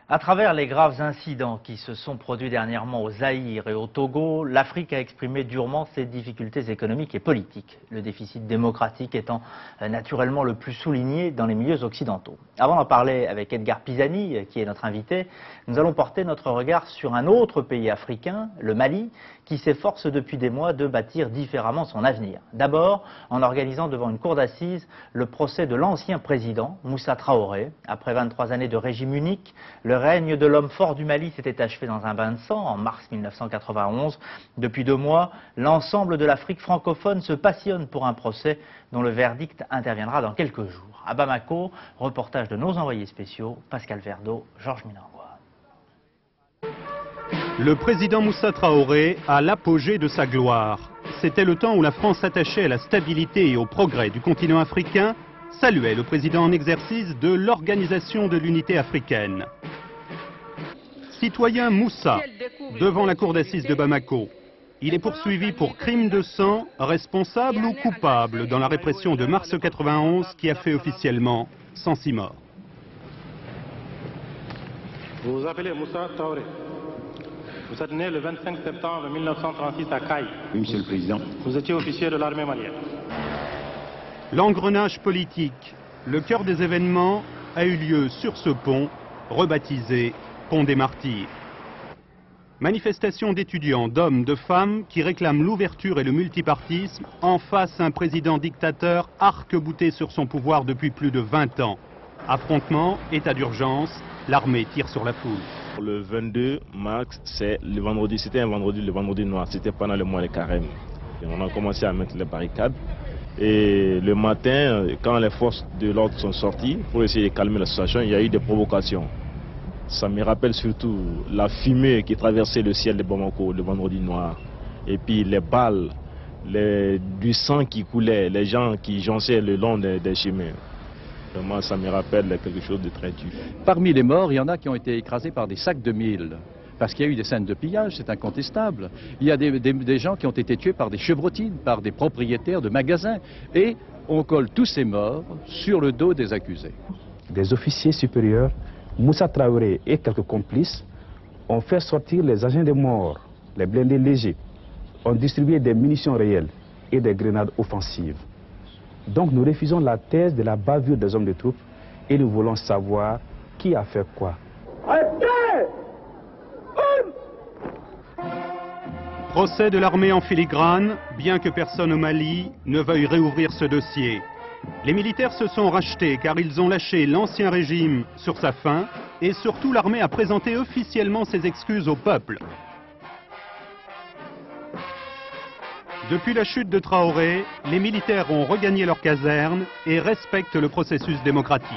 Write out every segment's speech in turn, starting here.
À travers les graves incidents qui se sont produits dernièrement au Zaïre et au Togo, l'Afrique a exprimé durement ses difficultés économiques et politiques, le déficit démocratique étant naturellement le plus souligné dans les milieux occidentaux. Avant d'en parler avec Edgar Pisani, qui est notre invité, nous allons porter notre regard sur un autre pays africain, le Mali, qui s'efforce depuis des mois de bâtir différemment son avenir. D'abord, en organisant devant une cour d'assises le procès de l'ancien président, Moussa Traoré. Après 23 années de régime unique, le règne de l'homme fort du Mali s'était achevé dans un bain de sang en mars 1991. Depuis 2 mois, l'ensemble de l'Afrique francophone se passionne pour un procès dont le verdict interviendra dans quelques jours. À Bamako, reportage de nos envoyés spéciaux, Pascal Verdeau, Georges Minangwa. Le président Moussa Traoré à l'apogée de sa gloire. C'était le temps où la France, attachée à la stabilité et au progrès du continent africain, saluait le président en exercice de l'Organisation de l'Unité africaine. Citoyen Moussa, devant la cour d'assises de Bamako. Il est poursuivi pour crime de sang, responsable ou coupable dans la répression de mars 91 qui a fait officiellement 106 morts. Vous vous appelez Moussa Traoré. Vous êtes né le 25 septembre 1936 à Caille. Oui, Monsieur le Président. Vous étiez officier de l'armée malienne. L'engrenage politique, le cœur des événements, a eu lieu sur ce pont, rebaptisé Pont des Martyrs. Manifestation d'étudiants, d'hommes, de femmes qui réclament l'ouverture et le multipartisme en face à un président dictateur arc-bouté sur son pouvoir depuis plus de 20 ans. Affrontement, état d'urgence, l'armée tire sur la foule. Le 22 mars, c'est le vendredi, c'était un vendredi, le vendredi noir, c'était pendant le mois de carême. Et on a commencé à mettre les barricades. Et le matin, quand les forces de l'ordre sont sorties pour essayer de calmer la situation, il y a eu des provocations. Ça me rappelle surtout la fumée qui traversait le ciel de Bamako le vendredi noir. Et puis les balles, du sang qui coulait, les gens qui jonchaient le long des chemins. Vraiment, ça me rappelle quelque chose de très dur. Parmi les morts, il y en a qui ont été écrasés par des sacs de mille. Parce qu'il y a eu des scènes de pillage, c'est incontestable. Il y a des gens qui ont été tués par des chevrotines, par des propriétaires de magasins. Et on colle tous ces morts sur le dos des accusés. Des officiers supérieurs, Moussa Traoré et quelques complices ont fait sortir les agents des morts, les blindés légers, ont distribué des munitions réelles et des grenades offensives. Donc nous refusons la thèse de la bavure des hommes de troupes et nous voulons savoir qui a fait quoi. Procès de l'armée en filigrane, bien que personne au Mali ne veuille réouvrir ce dossier. Les militaires se sont rachetés car ils ont lâché l'ancien régime sur sa fin et surtout l'armée a présenté officiellement ses excuses au peuple. Depuis la chute de Traoré, les militaires ont regagné leur caserne et respectent le processus démocratique.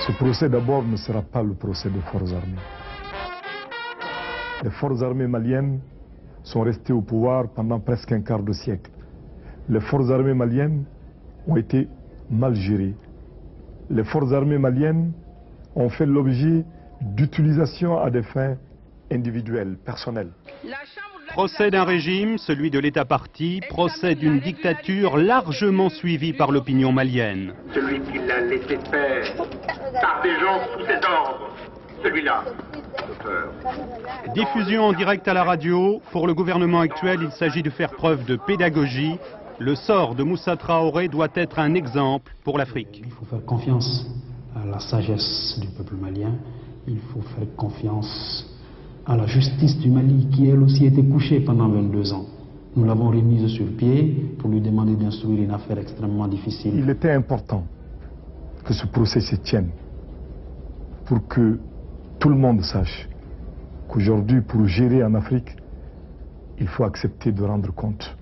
Ce procès d'abord ne sera pas le procès des forces armées. Les forces armées maliennes sont restées au pouvoir pendant presque un quart de siècle. Les forces armées maliennes ont été mal gérées. Les forces armées maliennes ont fait l'objet d'utilisation à des fins individuelles, personnelles. Procès d'un régime, celui de l'État-parti, procès d'une dictature largement suivie par l'opinion malienne. Celui qui l'a laissé faire par des gens sous ses ordres, celui-là. Diffusion en direct à la radio. Pour le gouvernement actuel, il s'agit de faire preuve de pédagogie. Le sort de Moussa Traoré doit être un exemple pour l'Afrique. Il faut faire confiance à la sagesse du peuple malien. Il faut faire confiance à la justice du Mali, qui elle aussi était couchée pendant 22 ans. Nous l'avons remise sur pied pour lui demander d'instruire une affaire extrêmement difficile. Il était important que ce procès se tienne pour que tout le monde sache qu'aujourd'hui, pour gérer en Afrique, il faut accepter de rendre compte.